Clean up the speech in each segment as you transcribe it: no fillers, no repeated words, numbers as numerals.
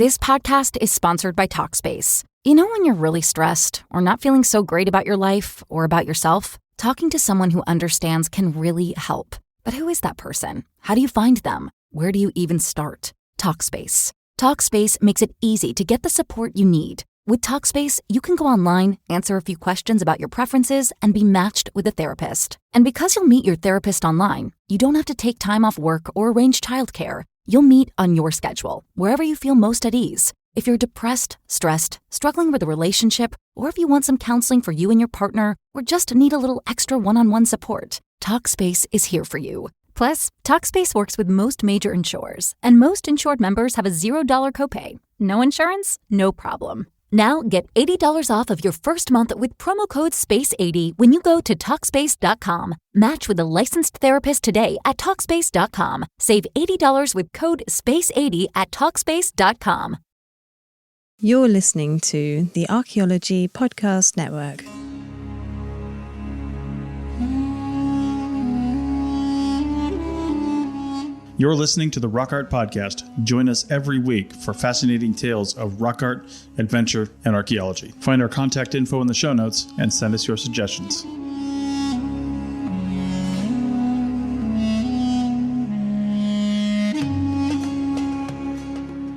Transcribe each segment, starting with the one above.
This podcast is sponsored by Talkspace. You know when you're really stressed or not feeling so great about your life or about yourself? Talking to someone who understands can really help. But who is that person? How do you find them? Where do you even start? Talkspace. Talkspace makes it easy to get the support you need. With Talkspace, you can go online, answer a few questions about your preferences, and be matched with a therapist. And because you'll meet your therapist online, you don't have to take time off work or arrange childcare. You'll meet on your schedule, wherever you feel most at ease. If you're depressed, stressed, struggling with a relationship, or if you want some counseling for you and your partner, or just need a little extra one-on-one support, Talkspace is here for you. Plus, Talkspace works with most major insurers, and most insured members have a $0 copay. No insurance? No problem. Now get $80 off of your first month with promo code SPACE80 when you go to Talkspace.com. Match with a licensed therapist today at Talkspace.com. Save $80 with code SPACE80 at Talkspace.com. You're listening to the Archaeology Podcast Network. You're listening to the Rock Art Podcast. Join us every week for fascinating tales of rock art, adventure, and archaeology. Find our contact info in the show notes and send us your suggestions.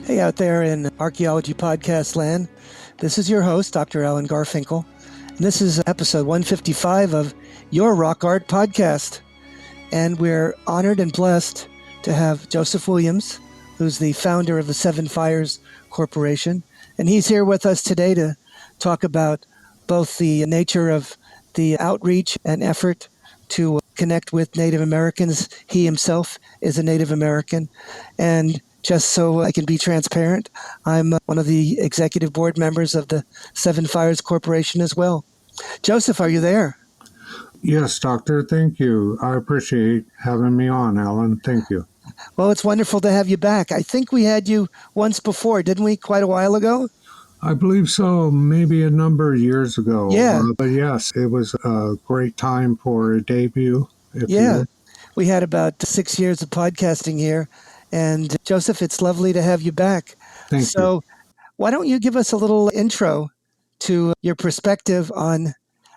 Hey out there in Archaeology Podcast land. This is your host, Dr. Alan Garfinkel. And this is episode 155 of Your Rock Art Podcast. And we're honored and blessed to have Joseph Williams, who's the founder of the Seven Fires Corporation. And he's here with us today to talk about both the nature of the outreach and effort to connect with Native Americans. He himself is a Native American. And just so I can be transparent, I'm one of the executive board members of the Seven Fires Corporation as well. Joseph, are you there? Yes, Doctor. Thank you. I appreciate having me on, Alan. Thank you. Well, it's wonderful to have you back. I think we had you once before, didn't we, quite a while ago? I believe so, maybe a number of years ago. Yeah. But yes, it was a great time for a debut. Yeah. We had about 6 years of podcasting here. And Joseph, it's lovely to have you back. Thank you. So why don't you give us a little intro to your perspective on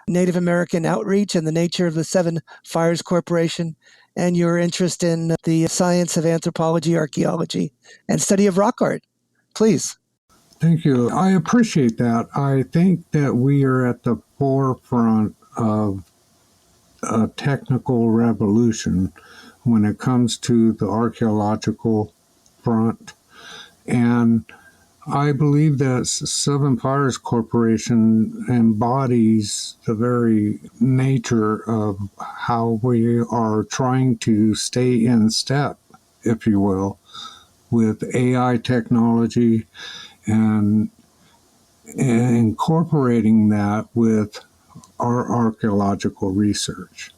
Native American outreach and the nature of the Seven Fires Corporation and your interest in the science of anthropology, archaeology, and study of rock art. Please. Thank you. I appreciate that. I think that we are at the forefront of a technical revolution when it comes to the archaeological front. And I believe that Seven Fires Corporation embodies the very nature of how we are trying to stay in step, if you will, with AI technology and incorporating that with our archaeological research.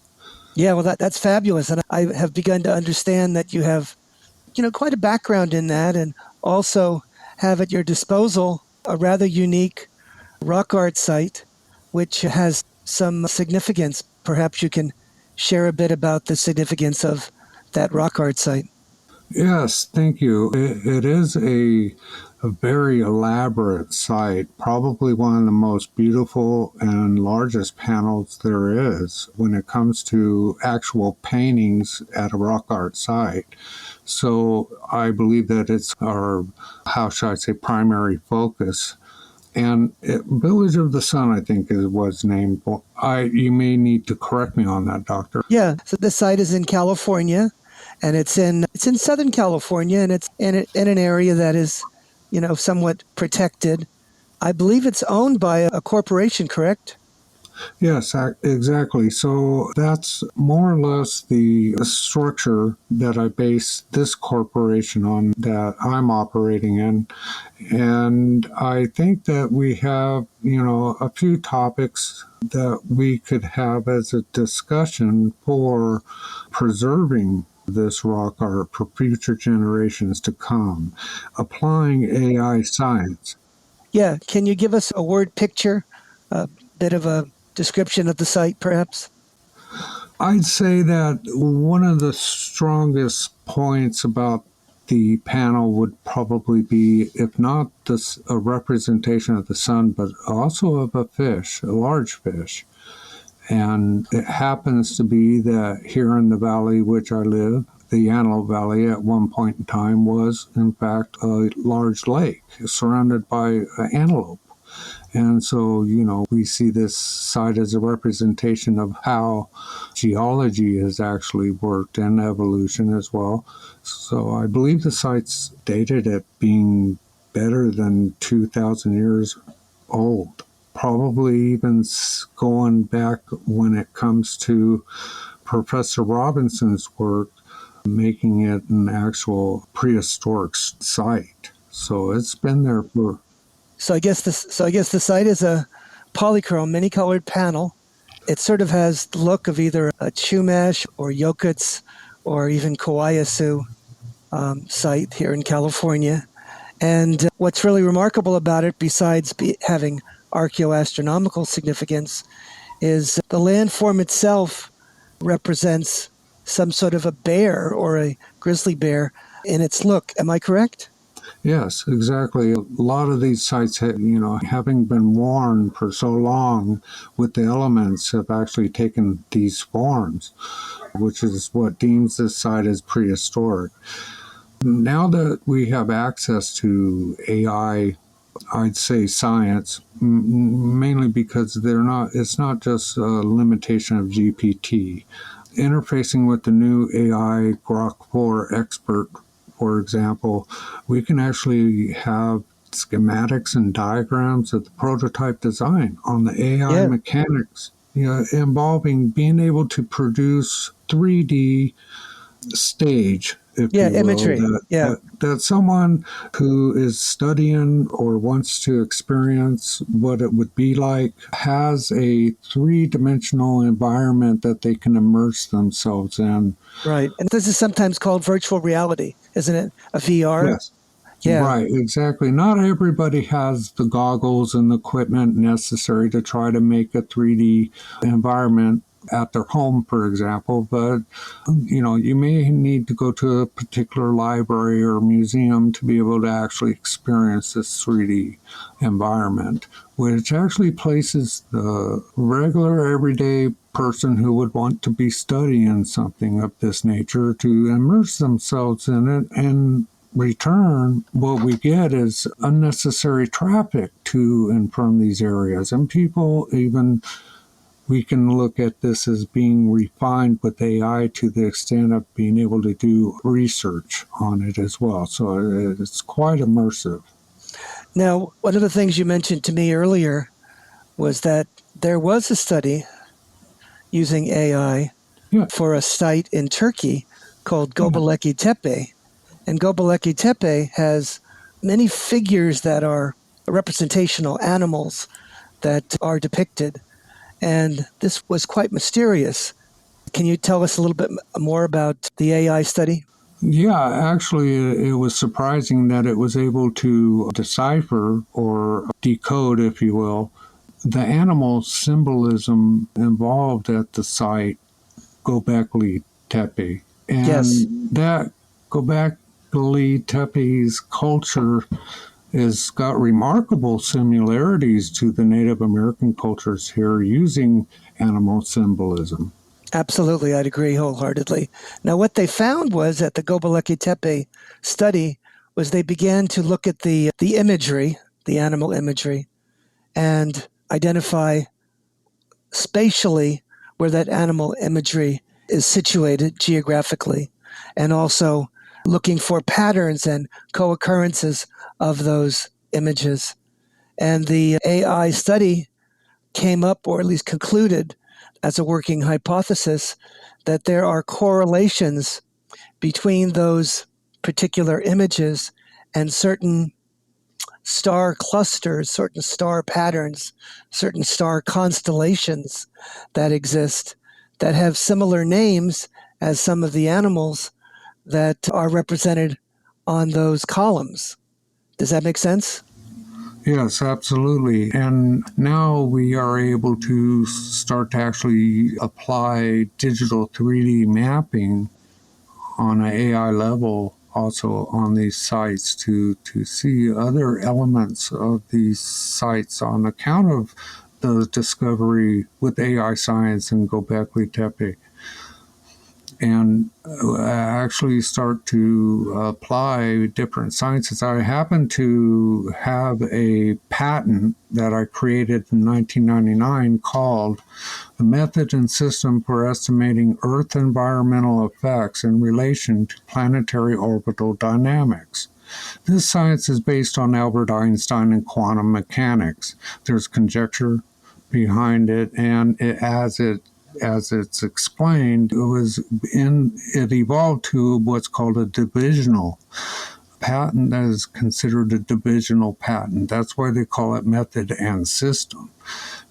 Yeah, well, that's fabulous. And I have begun to understand that you have, quite a background in that, and also have at your disposal a rather unique rock art site, which has some significance. Perhaps you can share a bit about the significance of that rock art site. Yes, thank you. It is a very elaborate site, probably one of the most beautiful and largest panels there is when it comes to actual paintings at a rock art site. So I believe that it's our, primary focus. And Village of the Sun, I think, was named. You may need to correct me on that, Doctor. Yeah, so the site is in California, and it's in Southern California, and it's in an area that is, somewhat protected. I believe it's owned by a corporation, correct? Yes, exactly. So that's more or less the structure that I base this corporation on that I'm operating in. And I think that we have, a few topics that we could have as a discussion for preserving this rock art for future generations to come, applying AI science. Yeah, can you give us a word picture, a bit of a description of the site, perhaps? I'd say that one of the strongest points about the panel would probably be, if not a representation of the sun, but also of a fish, a large fish. And it happens to be that here in the valley which I live, the Antelope Valley at one point in time was, in fact, a large lake surrounded by antelope. And so, we see this site as a representation of how geology has actually worked and evolution as well. So I believe the site's dated at being better than 2,000 years old. Probably even going back when it comes to Professor Robinson's work, making it an actual prehistoric site. So it's been there for... So I guess the site is a polychrome, many-colored panel. It sort of has the look of either a Chumash or Yokuts or even Kauaiasu site here in California. And what's really remarkable about it, besides having archaeoastronomical significance, is the landform itself represents some sort of a bear or a grizzly bear in its look. Am I correct? Yes, exactly. A lot of these sites, having been worn for so long with the elements, have actually taken these forms, which is what deems this site as prehistoric. Now that we have access to AI, I'd say science, mainly because it's not just a limitation of GPT. Interfacing with the new AI Grok 4 expert, for example, we can actually have schematics and diagrams of the prototype design on the AI mechanics, involving being able to produce 3D stage, if you will, imagery. That someone who is studying or wants to experience what it would be like has a three-dimensional environment that they can immerse themselves in. Right. And this is sometimes called virtual reality, isn't it? A VR? Yes. Yeah. Right, exactly. Not everybody has the goggles and the equipment necessary to try to make a 3D environment at their home, for example, but you may need to go to a particular library or museum to be able to actually experience this 3D environment, which actually places the regular everyday person who would want to be studying something of this nature to immerse themselves in it. And return, what we get is unnecessary traffic to and from these areas. And we can look at this as being refined with AI to the extent of being able to do research on it as well. So it's quite immersive. Now, one of the things you mentioned to me earlier was that there was a study using AI for a site in Turkey called Göbekli Tepe. And Göbekli Tepe has many figures that are representational animals that are depicted. And this was quite mysterious. Can you tell us a little bit more about the AI study? Yeah, actually, it was surprising that it was able to decipher or decode, if you will, the animal symbolism involved at the site, Göbekli Tepe. And that Göbekli Tepe's culture has got remarkable similarities to the Native American cultures here using animal symbolism. Absolutely, I'd agree wholeheartedly. Now, what they found was at the Göbekli Tepe study was they began to look at the imagery, the animal imagery, and identify spatially where that animal imagery is situated geographically, and also looking for patterns and co-occurrences of those images. And the AI study came up, or at least concluded as a working hypothesis, that there are correlations between those particular images and certain star clusters, certain star patterns, certain star constellations that exist that have similar names as some of the animals that are represented on those columns. Does that make sense? Yes, absolutely. And now we are able to start to actually apply digital 3D mapping on an AI level also on these sites to see other elements of these sites on account of the discovery with AI science in Göbekli Tepe, and actually start to apply different sciences. I happen to have a patent that I created in 1999 called The Method and System for Estimating Earth Environmental Effects in Relation to Planetary Orbital Dynamics. This science is based on Albert Einstein and quantum mechanics. There's conjecture behind it, and as it's explained, it evolved to what's called a divisional patent. That is considered a divisional patent. That's why they call it method and system.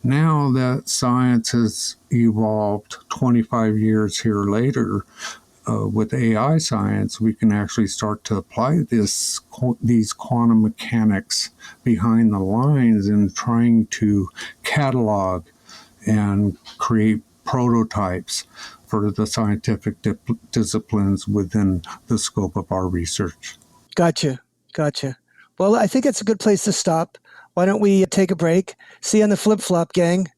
Now that science has evolved 25 years here later, with AI science, we can actually start to apply these quantum mechanics behind the lines in trying to catalog and create prototypes for the scientific disciplines within the scope of our research. Gotcha. Well, I think it's a good place to stop. Why don't we take a break? See you on the flip-flop, gang.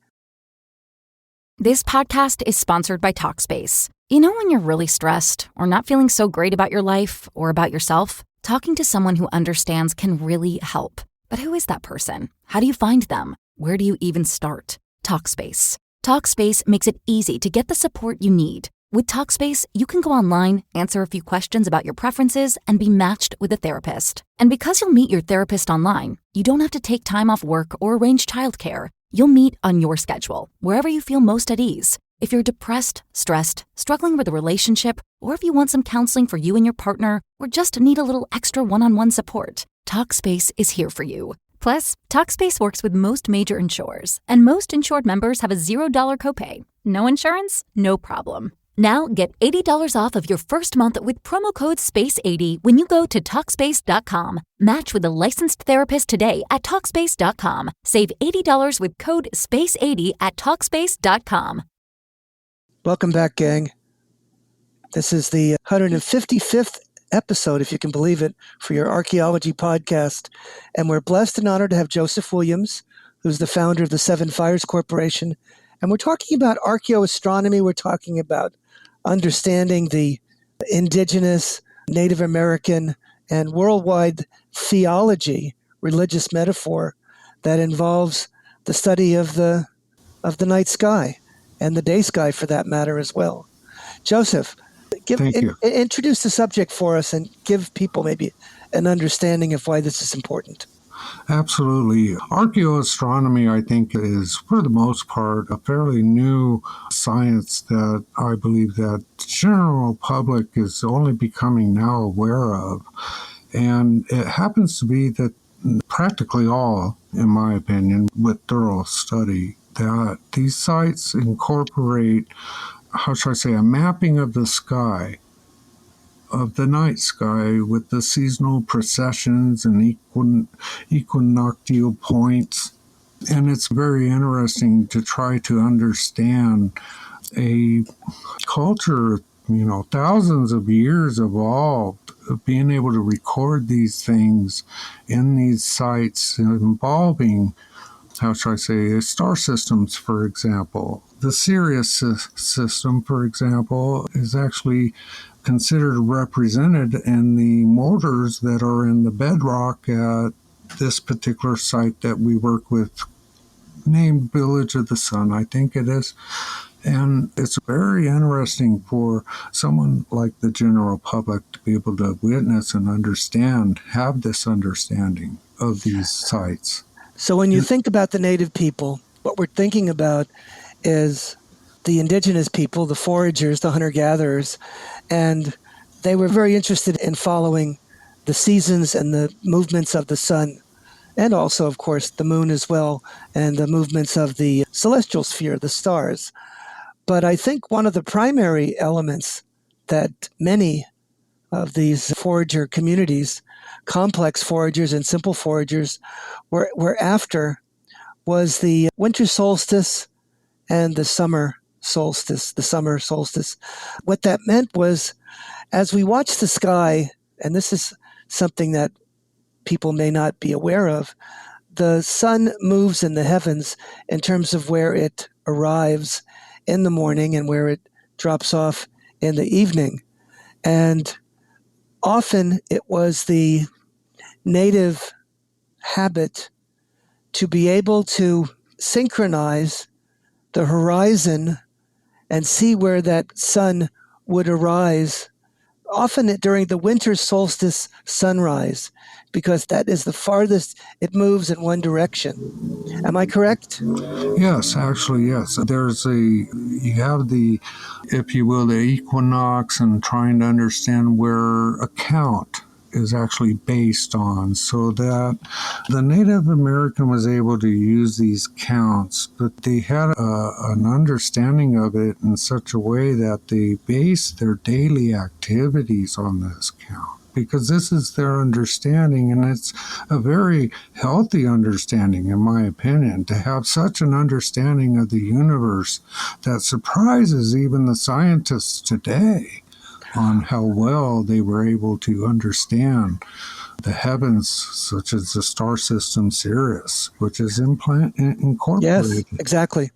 This podcast is sponsored by Talkspace. You know when you're really stressed or not feeling so great about your life or about yourself? Talking to someone who understands can really help. But who is that person? How do you find them? Where do you even start? Talkspace. Talkspace makes it easy to get the support you need. With Talkspace, you can go online, answer a few questions about your preferences, and be matched with a therapist. And because you'll meet your therapist online, you don't have to take time off work or arrange childcare. You'll meet on your schedule, wherever you feel most at ease. If you're depressed, stressed, struggling with a relationship, or if you want some counseling for you and your partner, or just need a little extra one-on-one support, Talkspace is here for you. Plus, Talkspace works with most major insurers, and most insured members have a $0 copay. No insurance? No problem. Now get $80 off of your first month with promo code SPACE80 when you go to Talkspace.com. Match with a licensed therapist today at Talkspace.com. Save $80 with code SPACE80 at Talkspace.com. Welcome back, gang. This is the 155th episode, if you can believe it, for your Archaeology podcast. And we're blessed and honored to have Joseph Williams, who's the founder of the Seven Fires Corporation. And we're talking about archaeoastronomy. We're talking about understanding the indigenous, Native American, and worldwide theology, religious metaphor that involves the study of the night sky and the day sky, for that matter, as well. Joseph, introduce the subject for us and give people maybe an understanding of why this is important. Absolutely. Archaeoastronomy, I think, is, for the most part, a fairly new science that I believe that the general public is only becoming now aware of. And it happens to be that practically all, in my opinion, with thorough study, that these sites incorporate, how should I say, a mapping of the sky, of the night sky, with the seasonal precessions and equinoctial points. And it's very interesting to try to understand a culture, thousands of years evolved of being able to record these things in these sites involving, how should I say, star systems, for example. The Sirius system, for example, is actually considered represented in the motors that are in the bedrock at this particular site that we work with, named Village of the Sun, I think it is. And it's very interesting for someone like the general public to be able to witness and understand, have this understanding of these sites. So when you think about the native people, what we're thinking about is the indigenous people, the foragers, the hunter-gatherers, and they were very interested in following the seasons and the movements of the sun, and also, of course, the moon as well, and the movements of the celestial sphere, the stars. But I think one of the primary elements that many of these forager communities, complex foragers and simple foragers, were after was the winter solstice and the summer solstice. What that meant was, as we watch the sky and this is something that people may not be aware of, the sun moves in the heavens in terms of where it arrives in the morning and where it drops off in the evening. And often it was the native habit to be able to synchronize the horizon and see where that sun would arise, often during the winter solstice sunrise, because that is the farthest it moves in one direction. Am I correct? Yes, actually, yes. You have the, if you will, the equinox, and trying to understand where a count is actually based on, so that the Native American was able to use these counts, but they had an understanding of it in such a way that they based their daily activities on this count, because this is their understanding, and it's a very healthy understanding, in my opinion, to have such an understanding of the universe that surprises even the scientists today on how well they were able to understand the heavens, such as the star system Sirius, which is incorporated. Yes, exactly.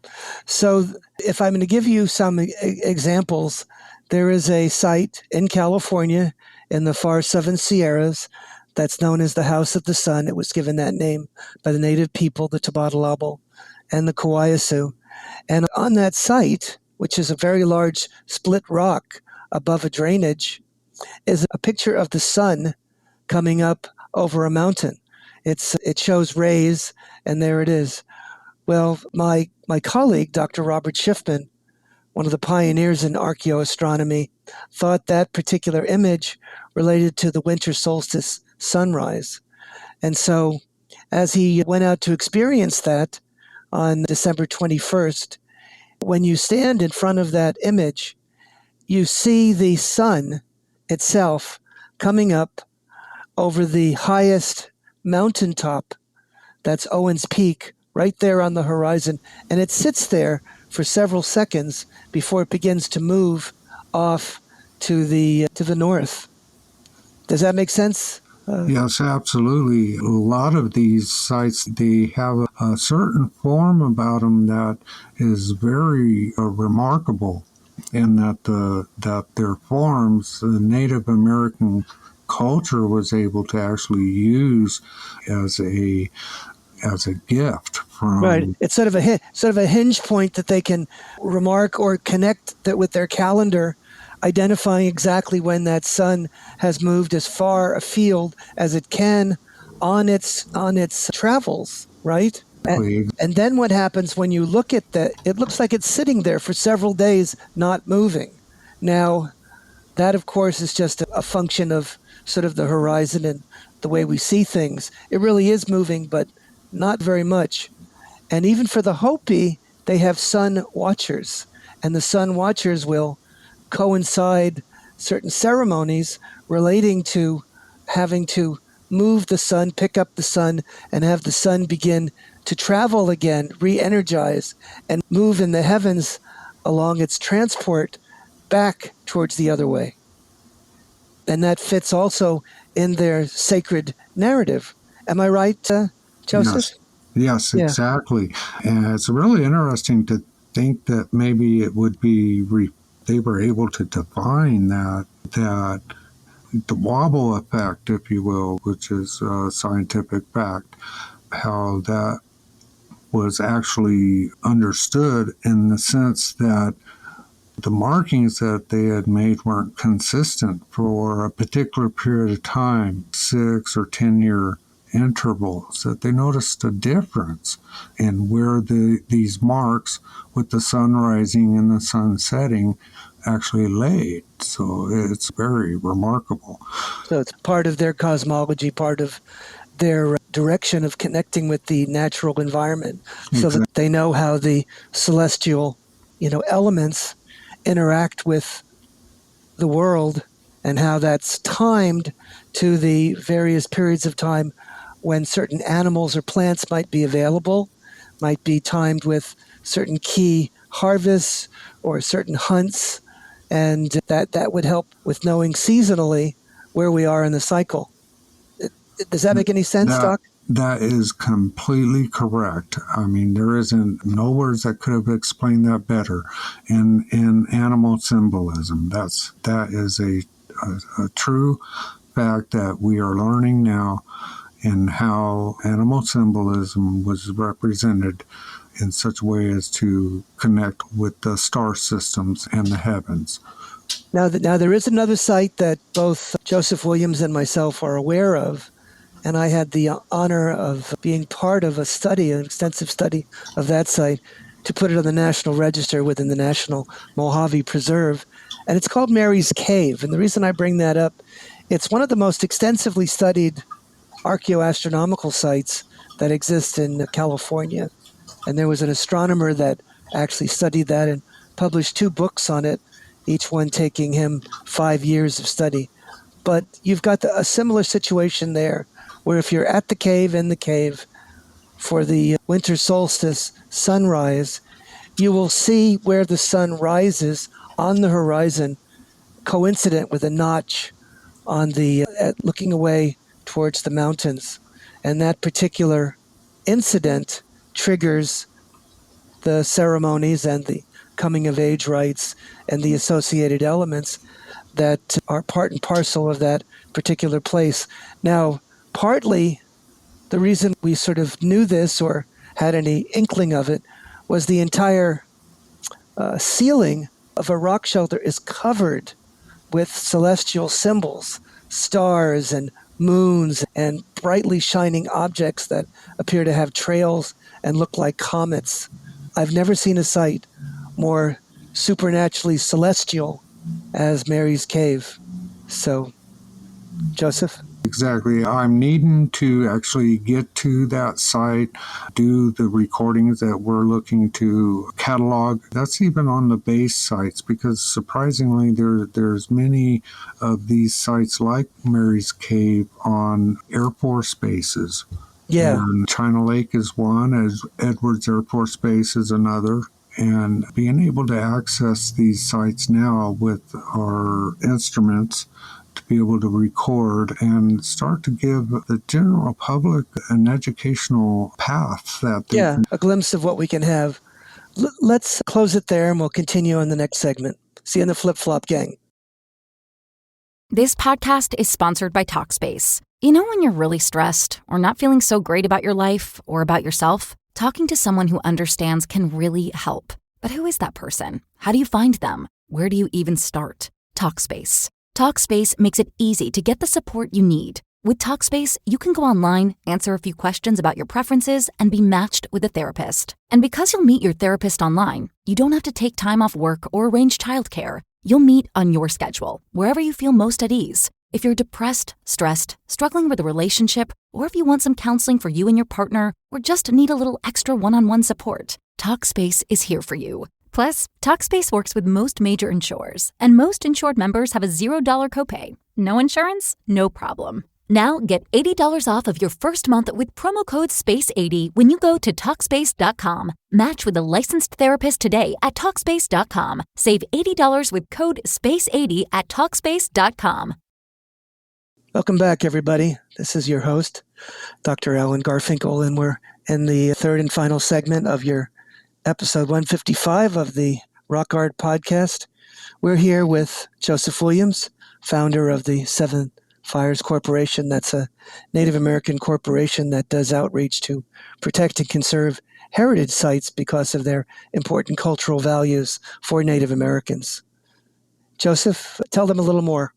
So if I'm going to give you some examples, there is a site in California in the far southern Sierras that's known as the House of the Sun. It was given that name by the native people, the Tabatalabo and the Kawayasu. And on that site, which is a very large split rock above a drainage, is a picture of the sun coming up over a mountain. It shows rays, and there it is. Well, my colleague, Dr. Robert Schiffman, one of the pioneers in archaeoastronomy, thought that particular image related to the winter solstice sunrise. And so as he went out to experience that on December 21st, when you stand in front of that image, you see the sun itself coming up over the highest mountaintop. That's Owens Peak, right there on the horizon. And it sits there for several seconds before it begins to move off to the north. Does that make sense? Yes, absolutely. A lot of these sites, they have a certain form about them that is very remarkable, in that their forms, the Native American culture was able to actually use as a gift from. Right. It's sort of a hinge point that they can remark or connect that with their calendar, identifying exactly when that sun has moved as far afield as it can on its travels, right? And then what happens when you look at that, it looks like it's sitting there for several days, not moving. Now, that, of course, is just a function of sort of the horizon and the way we see things. It really is moving, but not very much. And even for the Hopi, they have sun watchers. And the sun watchers will coincide certain ceremonies relating to having to move the sun, pick up the sun, and have the sun begin to travel again, re-energize, and move in the heavens along its transport back towards the other way. And that fits also in their sacred narrative. Am I right, Joseph? Yes, exactly. And it's really interesting to think that maybe it would be they were able to define that the wobble effect, if you will, which is a scientific fact, how that was actually understood in the sense that the markings that they had made weren't consistent for a particular period of time, 6 or 10-year intervals, that they noticed a difference in where these marks with the sun rising and the sun setting actually laid. So it's very remarkable. So it's part of their cosmology, part of their direction of connecting with the natural environment, so that they know how the celestial, elements interact with the world, and how that's timed to the various periods of time when certain animals or plants might be available, might be timed with certain key harvests or certain hunts, and that would help with knowing seasonally where we are in the cycle. Does that make any sense, Doc? That is completely correct. I mean, there isn't no words that could have explained that better. In animal symbolism, that is a true fact that we are learning now in how animal symbolism was represented in such a way as to connect with the star systems and the heavens. Now there is another site that both Joseph Williams and myself are aware of, and I had the honor of being part of an extensive study of that site to put it on the National Register within the National Mojave Preserve, and it's called Mary's Cave. And the reason I bring that up, it's one of the most extensively studied archaeoastronomical sites that exist in California. And there was an astronomer that actually studied that and published 2 books on it, each one taking him 5 years of study. But you've got a similar situation there, where if you're at the cave, in the cave, for the winter solstice sunrise, you will see where the sun rises on the horizon, coincident with a notch on looking away towards the mountains. And that particular incident triggers the ceremonies and the coming of age rites and the associated elements that are part and parcel of that particular place. Now, partly the reason we sort of knew this or had any inkling of it was the entire ceiling of a rock shelter is covered with celestial symbols, stars and moons and brightly shining objects that appear to have trails and look like comets. I've never seen a site more supernaturally celestial as Mary's Cave. So, Joseph? Exactly. I'm needing to actually get to that site, do the recordings that we're looking to catalog. That's even on the base sites, because surprisingly there's many of these sites like Mary's Cave on Air Force bases. Yeah. And China Lake is one, as Edwards Air Force Base is another. And being able to access these sites now with our instruments to be able to record and start to give the general public an educational path that they can. A glimpse of what we can have. Let's close it there and we'll continue in the next segment. See you in the flip-flop, gang. This podcast is sponsored by Talkspace. You know when you're really stressed or not feeling so great about your life or about yourself? Talking to someone who understands can really help. But who is that person? How do you find them? Where do you even start? Talkspace. Talkspace makes it easy to get the support you need. With Talkspace, you can go online, answer a few questions about your preferences, and be matched with a therapist. And because you'll meet your therapist online, you don't have to take time off work or arrange childcare. You'll meet on your schedule, wherever you feel most at ease. If you're depressed, stressed, struggling with a relationship, or if you want some counseling for you and your partner, or just need a little extra one-on-one support, Talkspace is here for you. Plus, Talkspace works with most major insurers, and most insured members have a $0 copay. No insurance? No problem. Now get $80 off of your first month with promo code SPACE80 when you go to Talkspace.com. Match with a licensed therapist today at Talkspace.com. Save $80 with code SPACE80 at Talkspace.com. Welcome back, everybody. This is your host, Dr. Alan Garfinkel, and we're in the third and final segment of your episode 155 of the Rock Art Podcast. We're here with Joseph Williams, founder of the Seven Fires Corporation. That's a Native American corporation that does outreach to protect and conserve heritage sites because of their important cultural values for Native Americans. Joseph, tell them a little more.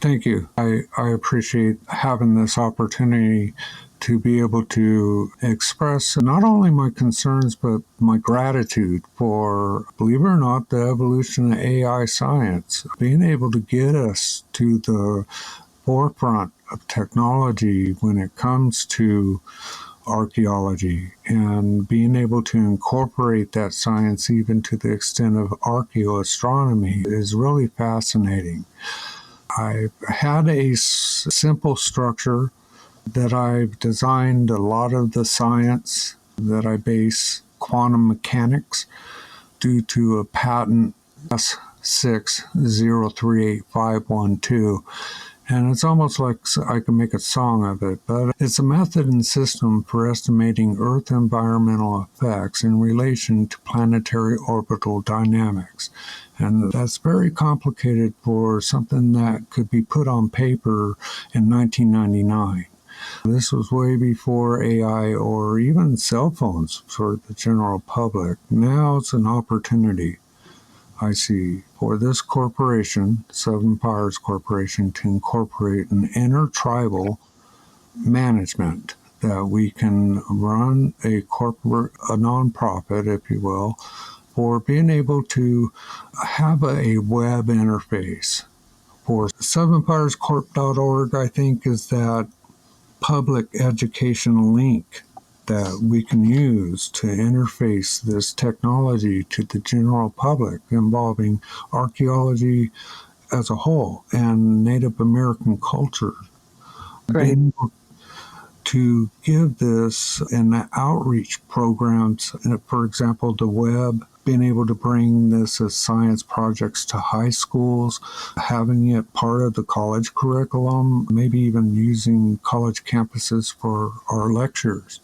Thank you. I appreciate having this opportunity to be able to express not only my concerns, but my gratitude for, believe it or not, the evolution of AI science, being able to get us to the forefront of technology when it comes to archaeology, and being able to incorporate that science even to the extent of archaeoastronomy is really fascinating. I've had a simple structure that I've designed a lot of the science that I base quantum mechanics due to a patent S60385512. And it's almost like I can make a song of it, but it's a method and system for estimating Earth environmental effects in relation to planetary orbital dynamics. And that's very complicated for something that could be put on paper in 1999. This was way before AI or even cell phones for the general public. Now it's an opportunity, I see, for this corporation, Seven Fires Corporation, to incorporate an intertribal management that we can run a nonprofit, if you will, for being able to have a web interface. For sevenfirescorp.org, I think, is that public education link that we can use to interface this technology to the general public involving archaeology as a whole and Native American culture. Great. Being able to give this in outreach programs, for example, the web, being able to bring this as science projects to high schools, having it part of the college curriculum, maybe even using college campuses for our lectures.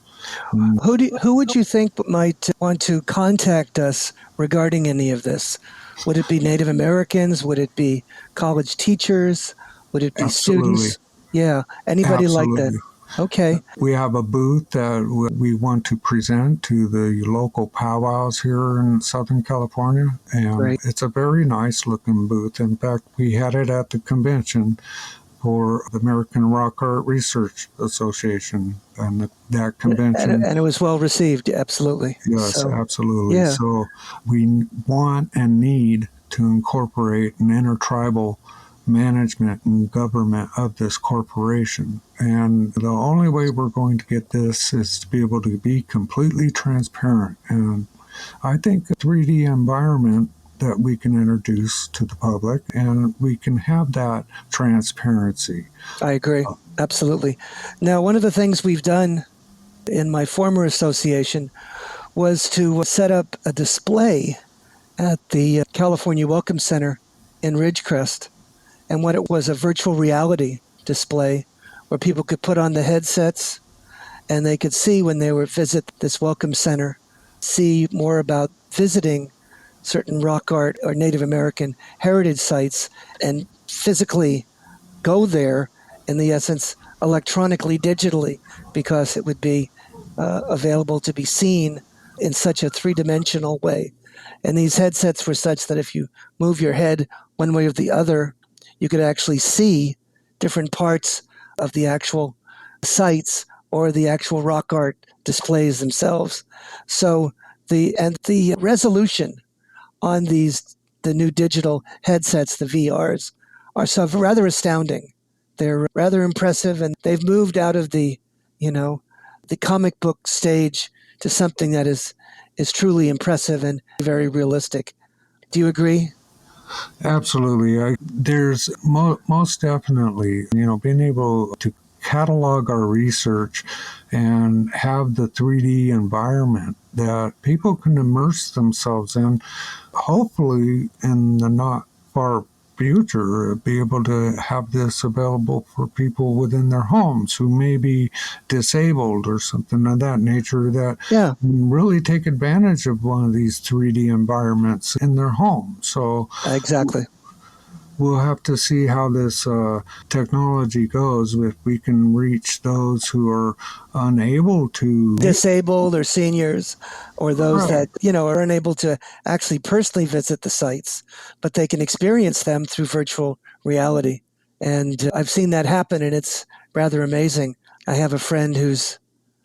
Who would you think might want to contact us regarding any of this? Would it be Native Americans? Would it be college teachers? Would it be Absolutely. students? Yeah, anybody like that? Absolutely. Okay. We have a booth that we want to present to the local powwows here in Southern California, and Great. It's a very nice looking booth. In fact, we had it at the convention for the American Rock Art Research Association and that convention. And it was well received, absolutely. Yes, So, absolutely. yeah. So we want and need to incorporate an intertribal management and government of this corporation. And the only way we're going to get this is to be able to be completely transparent. And I think a 3D environment that we can introduce to the public, and we can have that transparency. I agree. Absolutely. Now, one of the things we've done in my former association was to set up a display at the California Welcome Center in Ridgecrest. And what it was, a virtual reality display where people could put on the headsets and they could see when they were visit this Welcome Center, see more about visiting certain rock art or Native American heritage sites and physically go there, in the essence, electronically, digitally, because it would be available to be seen in such a three-dimensional way. And these headsets were such that if you move your head one way or the other, you could actually see different parts of the actual sites or the actual rock art displays themselves. So the resolution on the new digital headsets, the VRs, are so rather astounding. They're rather impressive, and they've moved out of the comic book stage to something that is truly impressive and very realistic. Do you agree? Absolutely. There's most definitely, being able to catalog our research and have the 3D environment that people can immerse themselves in, hopefully in the not far future, be able to have this available for people within their homes who may be disabled or something of that nature that can really take advantage of one of these 3D environments in their home. So exactly. We'll have to see how this technology goes, if we can reach those who are unable to... disabled or seniors or those Right. that, are unable to actually personally visit the sites, but they can experience them through virtual reality. And I've seen that happen, and it's rather amazing. I have a friend who's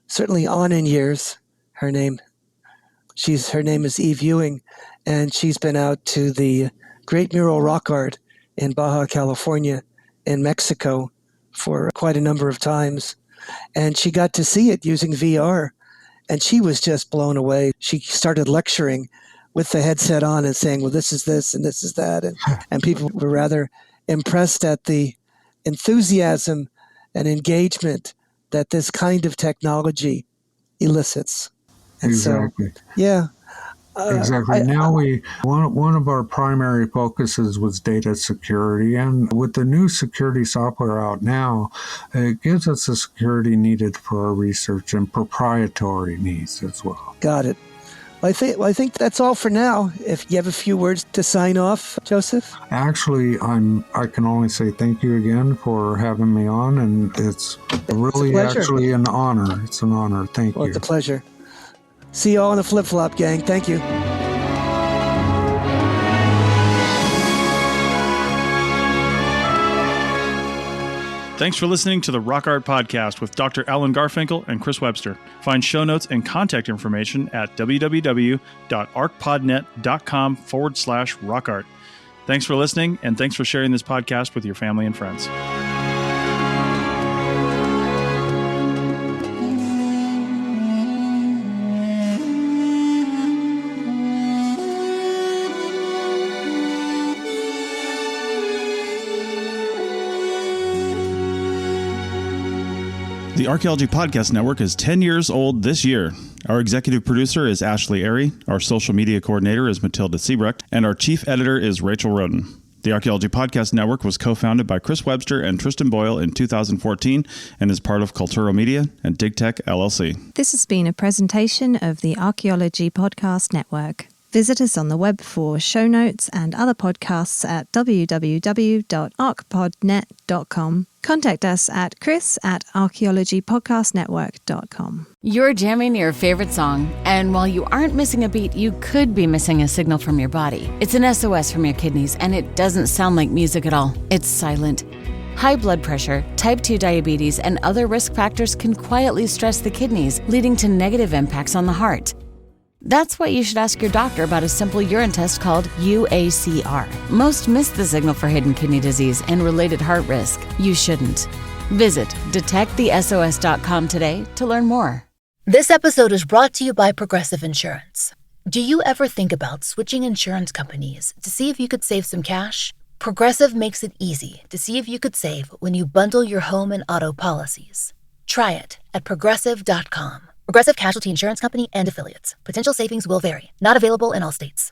certainly on in years. Her name is Eve Ewing, and she's been out to the Great Mural Rock Art in Baja California in Mexico for quite a number of times. And she got to see it using VR, and she was just blown away. She started lecturing with the headset on and saying, well, this is this and this is that. And people were rather impressed at the enthusiasm and engagement that this kind of technology elicits. And Exactly. so, yeah. Exactly. One of our primary focuses was data security, and with the new security software out now, it gives us the security needed for our research and proprietary needs as well. Got it. I think that's all for now. If you have a few words to sign off, Joseph. Actually, I can only say thank you again for having me on, and it's really actually an honor. It's an honor. Thank you. It's a pleasure. See you all in the flip-flop, gang. Thank you. Thanks for listening to the Rock Art Podcast with Dr. Alan Garfinkel and Chris Webster. Find show notes and contact information at www.arcpodnet.com/rockart. Thanks for listening, and thanks for sharing this podcast with your family and friends. The Archaeology Podcast Network is 10 years old this year. Our executive producer is Ashley Airy, our social media coordinator is Matilda Siebrecht, and our chief editor is Rachel Roden. The Archaeology Podcast Network was co-founded by Chris Webster and Tristan Boyle in 2014 and is part of Cultural Media and DigTech LLC. This has been a presentation of the Archaeology Podcast Network. Visit us on the web for show notes and other podcasts at www.arcpodnet.com. Contact us at chris@archaeologypodcastnetwork.com. You're jamming your favorite song, and while you aren't missing a beat, you could be missing a signal from your body. It's an SOS from your kidneys, and it doesn't sound like music at all. It's silent. High blood pressure, type 2 diabetes, and other risk factors can quietly stress the kidneys, leading to negative impacts on the heart. That's why you should ask your doctor about a simple urine test called UACR. Most miss the signal for hidden kidney disease and related heart risk. You shouldn't. Visit detectthesos.com today to learn more. This episode is brought to you by Progressive Insurance. Do you ever think about switching insurance companies to see if you could save some cash? Progressive makes it easy to see if you could save when you bundle your home and auto policies. Try it at Progressive.com. Progressive Casualty Insurance Company and Affiliates. Potential savings will vary. Not available in all states.